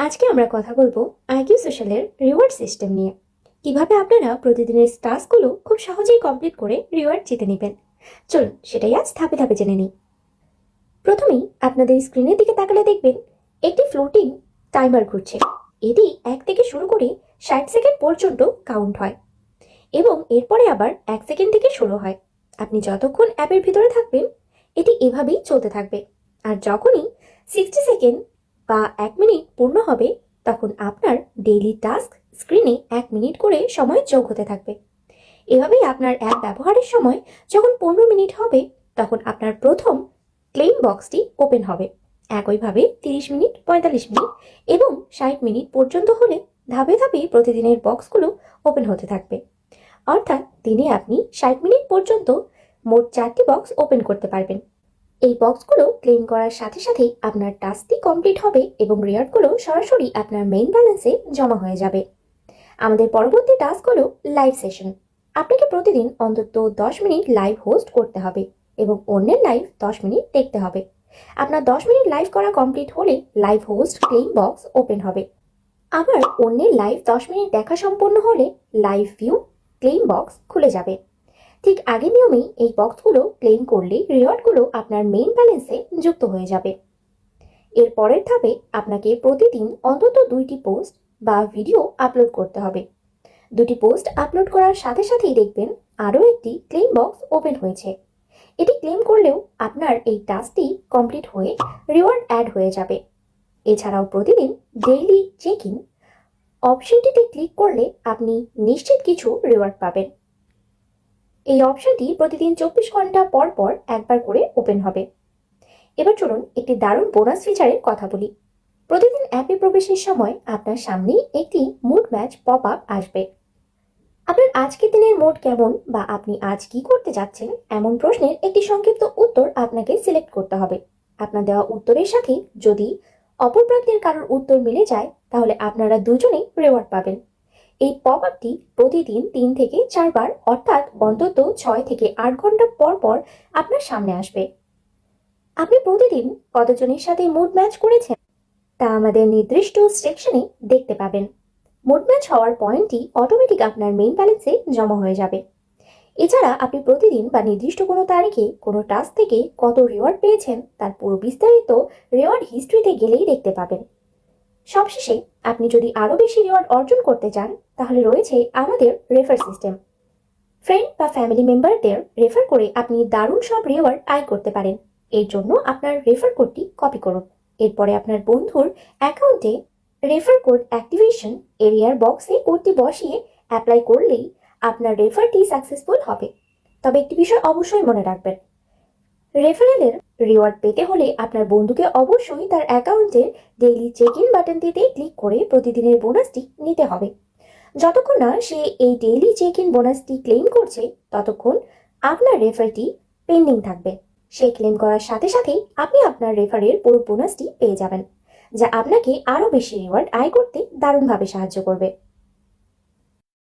আজকে আমরা কথা বলবো আইকিউ সোশ্যালের রিওয়ার্ড সিস্টেম নিয়ে। কিভাবে আপনারা প্রতিদিনের টাস্কগুলো খুব সহজেই কমপ্লিট করে রিওয়ার্ড জিতে নেবেন। চলুন সেটাই আজ ধাপে ধাপে জেনে নিই। প্রথমেই আপনাদের স্ক্রিনের দিকে তাকালে দেখবেন একটি ফ্লোটিং টাইমার ঘুরছে। এটি 1 থেকে শুরু করে 60 সেকেন্ড পর্যন্ত কাউন্ট হয় এবং এরপরে আবার 1 সেকেন্ড থেকে শুরু হয়। আপনি যতক্ষণ অ্যাপের ভিতরে থাকবেন এটি এভাবেই চলতে থাকবে। আর যখনই 60 সেকেন্ড বা 1 মিনিট পূর্ণ হবে তখন আপনার ডেইলি টাস্ক স্ক্রিনে 1 মিনিট করে সময় যোগ হতে থাকবে। এভাবেই আপনার অ্যাপ ব্যবহারের সময় যখন 15 মিনিট হবে তখন আপনার প্রথম ক্লেম বক্সটি ওপেন হবে। একইভাবে 30 মিনিট, 45 মিনিট এবং 60 মিনিট পর্যন্ত হলে ধাপে ধাপে প্রতিদিনের বক্সগুলো ওপেন হতে থাকবে। অর্থাৎ দিনে আপনি 60 মিনিট পর্যন্ত মোট 4টি বক্স ওপেন করতে পারবেন। এই বক্সগুলো ক্লেম করার সাথে সাথেই আপনার টাস্কটি কমপ্লিট হবে এবং রিওয়ার্ডগুলো সরাসরি আপনার মেইন ব্যালেন্সে জমা হয়ে যাবে। আমাদের পরবর্তী টাস্ক হলো লাইভ সেশন। আপনাকে প্রতিদিন অন্তত 10 মিনিট লাইভ হোস্ট করতে হবে এবং অন্যের লাইভ 10 মিনিট দেখতে হবে। আপনার 10 মিনিট লাইভ করা কমপ্লিট হলে live host claim box open হবে। আবার অন্যের লাইভ 10 মিনিট দেখা সম্পন্ন হলে লাইভ ভিউ ক্লেম বক্স খুলে যাবে। ঠিক আগের নিয়মেই এই বক্সগুলো ক্লেম করলে রিওয়ার্ডগুলো আপনার মেইন ব্যালেন্সে যুক্ত হয়ে যাবে। এর পরের ধাপে আপনাকে প্রতিদিন অন্তত 2টি পোস্ট বা ভিডিও আপলোড করতে হবে। 2টি পোস্ট আপলোড করার সাথে সাথেই দেখবেন আরও একটি ক্লেম বক্স ওপেন হয়েছে। এটি ক্লেম করলেও আপনার এই টাস্কটি কমপ্লিট হয়ে রিওয়ার্ড অ্যাড হয়ে যাবে। এছাড়াও প্রতিদিন ডেইলি চেক ইন অপশনটিতে ক্লিক করলে আপনি নিশ্চিত কিছু রিওয়ার্ড পাবেন। এই অপশনটি প্রতিদিন 24 ঘন্টা পর পর একবার করে ওপেন হবে। এবার চলুন একটি দারুণ বোনাস ফিচারের কথা বলি। প্রতিদিন অ্যাপে প্রবেশের সময় আপনার সামনে একটি মুড ম্যাচ পপ আপ আসবে। আপনার আজকের দিনের মুড কেমন বা আপনি আজ কি করতে যাচ্ছেন এমন প্রশ্নের একটি সংক্ষিপ্ত উত্তর আপনাকে সিলেক্ট করতে হবে। আপনার দেওয়া উত্তরের সাথে যদি অপর প্রান্তের কারোর উত্তর মিলে যায় তাহলে আপনারা দুজনেই রিওয়ার্ড পাবেন। এই পপ আপটি প্রতিদিন 3 থেকে 4 বার অর্থাৎ অন্তত 6 থেকে 8 ঘন্টা পর পর আপনার সামনে আসবে। আপনি প্রতিদিন কতজনের সাথে মুড ম্যাচ করেছেন তা আমাদের নির্দিষ্ট সেকশনে দেখতে পাবেন। মুড ম্যাচ হওয়ার পয়েন্টটি অটোমেটিক আপনার মেইন ব্যালেন্সে জমা হয়ে যাবে। এছাড়া আপনি প্রতিদিন বা নির্দিষ্ট কোনো তারিখে কোনো টাস্ক থেকে কত রিওয়ার্ড পেয়েছেন তার পুরো বিস্তারিত রিওয়ার্ড হিস্ট্রিতে গেলেই দেখতে পাবেন। সবশেষে আপনি যদি আরও বেশি রিওয়ার্ড অর্জন করতে চান তাহলে রয়েছে আমাদের রেফার সিস্টেম। ফ্রেন্ড বা ফ্যামিলি মেম্বারদের রেফার করে আপনি দারুণ সব রিওয়ার্ড আয় করতে পারেন। এর জন্য আপনার রেফার কোডটি কপি করুন। এরপরে আপনার বন্ধুর অ্যাকাউন্টে রেফার কোড অ্যাক্টিভেশন এরিয়ার বক্সে কোডটি বসিয়ে অ্যাপ্লাই করলেই আপনার রেফারটি সাকসেসফুল হবে। তবে একটি বিষয় অবশ্যই মনে রাখবেন, রেফারেলের রিওয়ার্ড পেতে হলে আপনার বন্ধুকে অবশ্যই তার অ্যাকাউন্টের ডেইলি চেক ইন বাটনটিতে ক্লিক করে প্রতিদিনের বোনাসটি নিতে হবে। যতক্ষণ না সে এই ডেইলি চেক ইন বোনাসটি ক্লেম করছে ততক্ষণ আপনার রেফারটি পেন্ডিং থাকবে। সে ক্লেম করার সাথে সাথেই আপনি আপনার রেফারের পুরো বোনাসটি পেয়ে যাবেন, যা আপনাকে আরও বেশি রিওয়ার্ড আয় করতে দারুণভাবে সাহায্য করবে।